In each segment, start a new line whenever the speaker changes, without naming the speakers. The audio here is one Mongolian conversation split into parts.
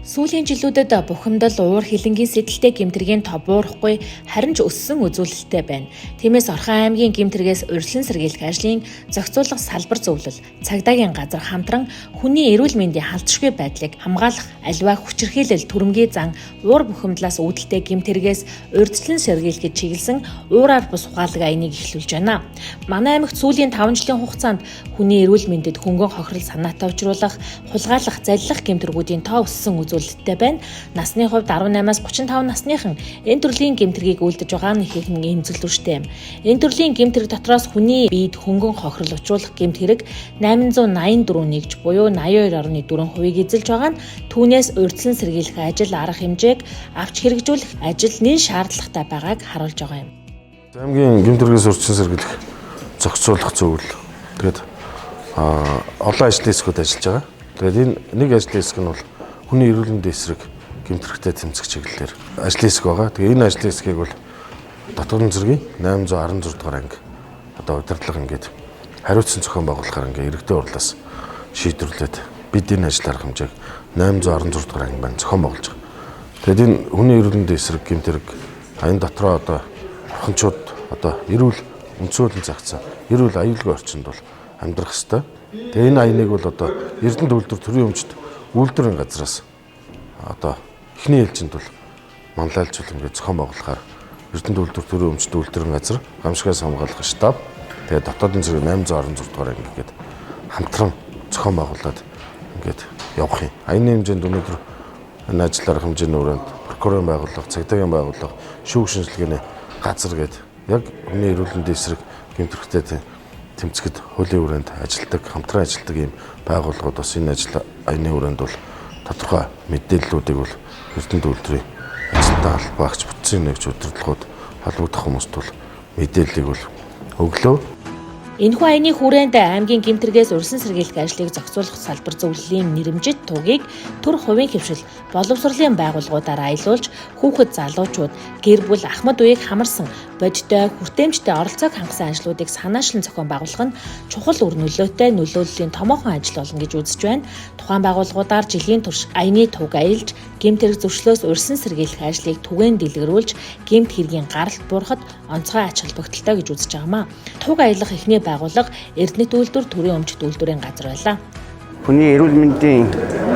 Сүүлийн жилүүдэд бухимдал уур хилэнгийн сэтэлтэй гэмтэргийн тоо буурахгүй харин ч өссөн үзүүлэлттэй байна. Тиймээс Орхон аймгийн гэмтэргээс урьдчилан сэргийлэх ажлын зохицуулах салбар зөвлөл, цагдаагийн газар хамтран хүний эрүүл мэндийн халдшгүй байдлыг хамгаалах аливаа хүчирхийлэл түрэмгий зан уур бухимдлаас үүдэлтэй гэмтэргээс урьдчилан сэргийлэхэд чиглэсэн уураар бус ухаалаг аяныг эхлүүлж байна. Манай аймагт сүүлийн 5 жилийн хугацаанд хүний эрүүл мэндэд хөнгөн хохирол санаатай учруулах, хулгайлах, залилах гэмтэргүүдийн тоо өссөн үзүүлэлттэй байна. Насны хувьд 18-аас 35 насныхан энэ төрлийн гэмтэргийг үлдэж байгаа нь их хэвэн эмзэглүүштэй юм. Энэ төрлийн гэмтэрэг дотроос хүний биед хөнгөн хохирол учруулах гэмт хэрэг 884 нэгж буюу 82.4%-ийг эзэлж байгаа нь түүнээс урьдчилан сэргийлэх ажил арга хэмжээг авч хэрэгжүүлэх ажил нэн шаардлагатай байгааг харуулж байгаа юм.
Аймгийн гэмтэргээс урьдчилан сэргийлэх зохицуулах зөвлөл. Тэгээд олон ажлын хэсгүүд ажиллаж байгаа. Тэгээд энэ нэг ажлын хэсэг нь бол хүний эрүүл мэндийн эсрэг гэмтэрхтэй тэмцэх чиглэлээр ажлын хэсэг байгаа. Тэгээд энэ ажлын хэсгийг бол Дотгодын цэргийн 816 дугаар анги одоо удирдлага ингээд хариуцсан зохион байгуулахаар ингээд иргэдэд урлаас шийдвэрлээд бид энэ ажил арга хэмжээг 816 дугаар анги байна зохион байгуулж байгаа. Тэгээд энэ хүний эрүүл мэндийн эсрэг гэмтэрэг энэ дотроо одоо орхинчууд одоо эрүүл үндсөөлөн загцсан эрүүл аюулгүй орчинд бол амьдрах ёстой. Тэгээ энэ аяныг бол одоо Эрдэнэт үйлдвэр төрийн өмчт үйлдвэрийн газраас одоо эхний ээлжинд бол манлайлжуул ингээд зохион байгуулахаар Эрдэнэт үйлдвэр төрийн өмчт үйлдвэрийн газар гамшигаас хамгаалах штаб тэгээ дотоодын зэрэг 816 дугаар анги ингээд хамтран зохион байгуулад ингээд явах юм. Аяны хэмжээнд өнөөдөр энэ ажил арга хэмжээний өрөөнд прокурорын байгууллага, цагдаагийн байгууллага, шүүх шинжилгээний газар гээд яг хүний эрүүл мэндийн эсрэг гэмтэрхтэй тэмцэхэд хуулийн хүрээнд ажилладаг, хамтран ажилладаг ийм байгууллагууд бас энэ ажил аяны хүрээнд бол тодорхой мэдээллүүдийг бол Эрдэнэт үйлдвэрийн ажилтнаа холбоогч бүтцийн нэгж удирдлагууд холбогдох хүмүүст бол мэдээллийг бол өглөө.
Энэхүү аяны хүрээнд аймгийн гэмтэргээс урьдчилан сэргийлэх ажлыг зохицуулах салбар зөвлөлийн нэрэмжит тугийг төр хувийн хөвшил боловсролын байгууллагуудаар аялуулж хүүхэд залуучууд гэр бүл ахмад үеийг хамарсан бодиттой хүртээмжтэй оролцоог хангасан ажлуудыг санаачлан зохион байгуулах нь чухал үр нөлөөтэй нөлөөллийн томоохон ажил болно гэж үзэж байна. Тухайн байгууллагуудаар жилийн турш аяны туг аялж гэмтэрэг зөрчлөөс урьдчилан сэргийлэх ажлыг түгээн дэлгэрүүлж гэмт хэргийн гаралт буурахад онцгой ач холбогдолтой гэж үзэж байгаамаа. Туг аялах эхний байгууллага Эрдэнэт үйлдвэр төрийн өмчт үйлдвэрийн газар байлаа.
Хүний эрүүл мэндийн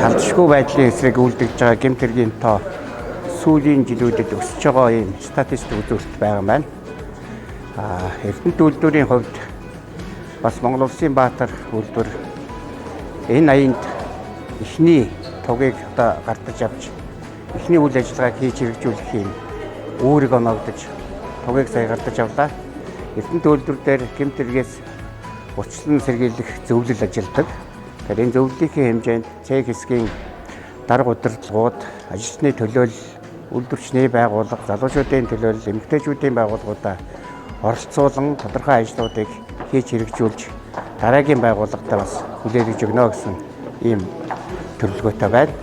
халдшгүй байдлын эсрэг үлдэж байгаа гэмт хэргийн тоо сүүлийн жилүүдэд өсөж байгаа юм статистик үзүүлэлт байгаа юм байна. Эрдэнэт үйлдвэрийн хувьд бас Монгол Улсын Баатар үйлдвэр энэ аянд эхний тугийг одоо гартаж авч эхний үйл ажиллагааг хийж хэрэгжүүлэх юм өөрийгөө ногдож тугийг сая гартаж авлаа. Эрдэнэт үйлдвэр дээр гэмт хэргээс урьдчилан сэргийлэх зөвлөл ажилладаг. Тэгэхээр энэ зөвлөлийн хэмжээнд цэг хэсгийн дарга удирдлагууд, ажилчны төлөөлөл, үйлдвэрчний байгууллага, залуучуудын төлөөлөл, эмэгтэйчүүдийн байгууллагуудаа оролцуулан тодорхой ажлуудыг хийж хэрэгжүүлж дараагийн байгууллагатай бас хүлээлгэж өгнө гэсэн ийм төлөвлөгөөтэй байна.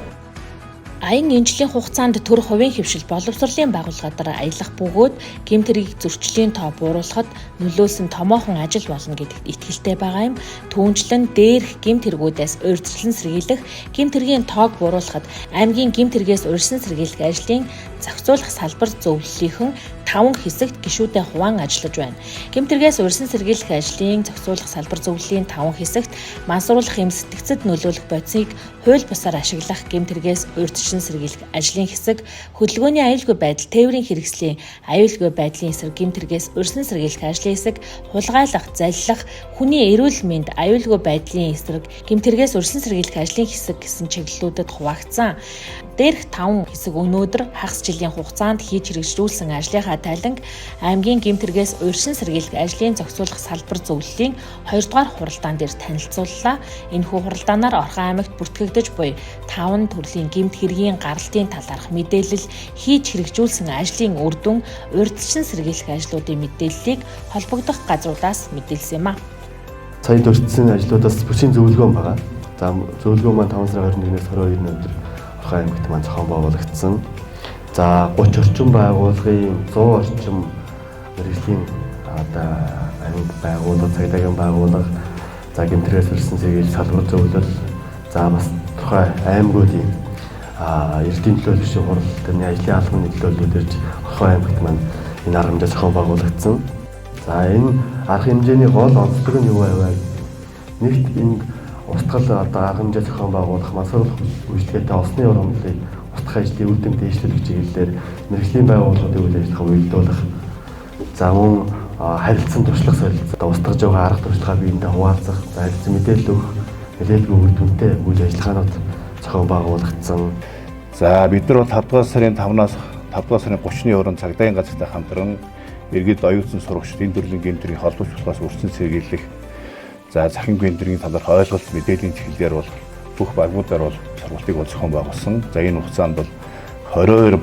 Аян энэ жилийн хугацаанд төр хувийн хөвшил боловсролын байгууллагуудаар аялах бөгөөд гэмтэргийг зөрчлийн тоо бууруулахад нөлөөлсөн томоохон ажил болно гэдэгт итгэлтэй байгаа юм. Түүнчлэн дээрх гэмтэргүүдээс урьдчилан сэргийлэх, гэмтэргийн тоог бууруулахад аймгийн гэмтэргээс урьдчилан сэргийлэх ажлын зохицуулах салбар зөвлөлийнхэн 5 хэсэгт гишүүдэд хуваан ажиллаж байна. Гэмтэргээс урьдчилан сэргийлэх ажлын зохицуулах салбар зөвлөлийн 5 хэсэгт мансруулах эм сэтгцэд нөлөөлөх бодисыг хууль бусаар ашиглах гэмтэргээс урьдчилан сэргийлэх ажлын хэсэг, хөдөлгөөний аюулгүй байдал, тээврийн хэрэгслийн аюулгүй байдлын эсрэг гэмтэргээс урьдчилан сэргийлэх ажлын хэсэг, хулгайлах, залилах, хүний эрүүл мэнд аюулгүй байдлын эсрэг гэмтэргээс урьдчилан сэргийлэх ажлын хэсэг гэсэн чиглэлүүдэд хуваагдсан. Дээрх 5 хэсэг өнөөдөр хагас жилийн хугацаанд хийж хэрэгжүүлсэн ажлынхаа тайланг аймгийн гэмтэргээс урьдчилан сэргийлэх ажлын зохицуулах салбар зөвлөлийн 2 дугаар хуралдаан дээр танилцууллаа. Энэхүү хуралдаанаар Орхон аймагт бүртгэгдэж буй 5 төрлийн гэмт хэргийн гаралтын талаарх мэдээлэл, хийж хэрэгжүүлсэн ажлын үр дүн, урьдчилан сэргийлэх ажлуудын мэдээллийг холбогдох газруудаас мэдээлсэн юм а.
Сая дурдсан ажлуудаас бүсийн зөвлөгөө байгаа. За зөвлөгөө маань 5 сарын 21-ээс 22-ны өдөр Орхон аймагт маань зохион байгуулагдсан. За 30 орчим байгууллагын 100 орчим мэргэжлийн одоо анги байгууллага, цагдаагийн байгууллага, за гэмтэргээс урьдчилан сэргийлэх салбар зөвлөл, за бас тухай аймагуудын эрдийн төлөөлөгчийн хурал тэрний ажлын албаны төлөөлөлөд ирж Орхон аймагт маань энэ арга хэмжээ зохион байгуулагдсан. За энэ арга хэмжээний гол онцлог нь юу байваа? Нэгт энэ устгал одоо арга хэмжээ зохион байгуулах, мансууруулах үйлчлэгээтэй усны урамлалыг устгах ажлын үр дүн дэвшлүүлэх чиглэлээр мэргэжлийн байгууллагуудын үйл ажиллагааг уялдуулах. За мөн харилцан туршлага солилцоо, устгаж байгаа арга туршлагаа биеиндээ хуваалцах, харилцан мэдээлэл өгөх, нэлээдгүй үр дүнтэй үйл ажиллагаанууд зохион байгуулагдсан.
За бид нар бол 5 дугаар сарын 5-наас 5 дугаар сарын 30-ны өрөөнд цагдаагийн газартай хамтран иргэд оюутсан сурагчид энэ төрлийн гэмтрийн холбооч болохоос үржин сэргийлэх. За захин гэмтрийн талаарх ойлголт мэдээллийн чиглэлээр бол бүх багуудаар бол сургалтыг бол зохион байгуулсан. За энэ хугацаанд бол 22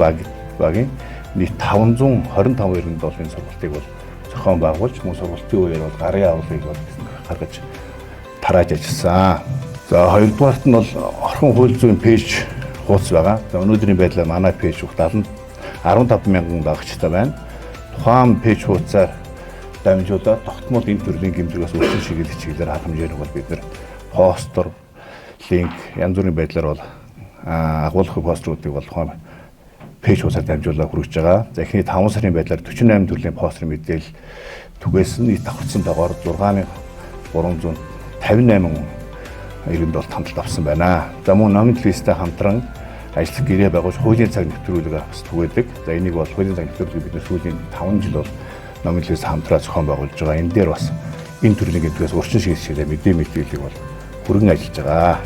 багийн нийт 525 ирэнд бол энэ сургалтыг бол зохион байгуулж мөн сургалтын үеэр бол гарын авалгыг бол гаргаж тарааж ажилласан. За хоёрдугаарт нь бол Орхон хууль зүйн пэйж хуудас байгаа. За өнөөдрийн байдлаар манай пэйж 15,000 дагагчтай байна. Тухайн пэйж хуудасаар дамжуулаад тогтмол энэ төрлийн гэмтрээс үржин шийдэх чиглэлээр арга хэмжээнийг бол бид нэр постор, линк янз бүрийн байдлаар бол агуулгын поструудыг бол тухайн пэйж хуудасаар дамжуулаад хүргэж байгаа. За эхний 5 сарын байдлаар 48 төрлийн постэр мэдээлэл түгээс нийт давхарсан доогоор 6,358 ирэнд бол хандлт авсан байна. За мөн номын листтэй хамтран ажил гэрээ байгуулж хуулийн цаг нэвтрүүлэг бас түгээдэг. За энийг бол хуулийн цаг нэвтрүүлгийг бид сүүлийн 5 жил бол номын лист хамтран зохион байгуулж байгаа. Энэ дээр бас энэ төрлийн гэдгээс урьдчилан шийдэх мэдээ мэдээллийг бол хүргэн ажиллаж байгаа.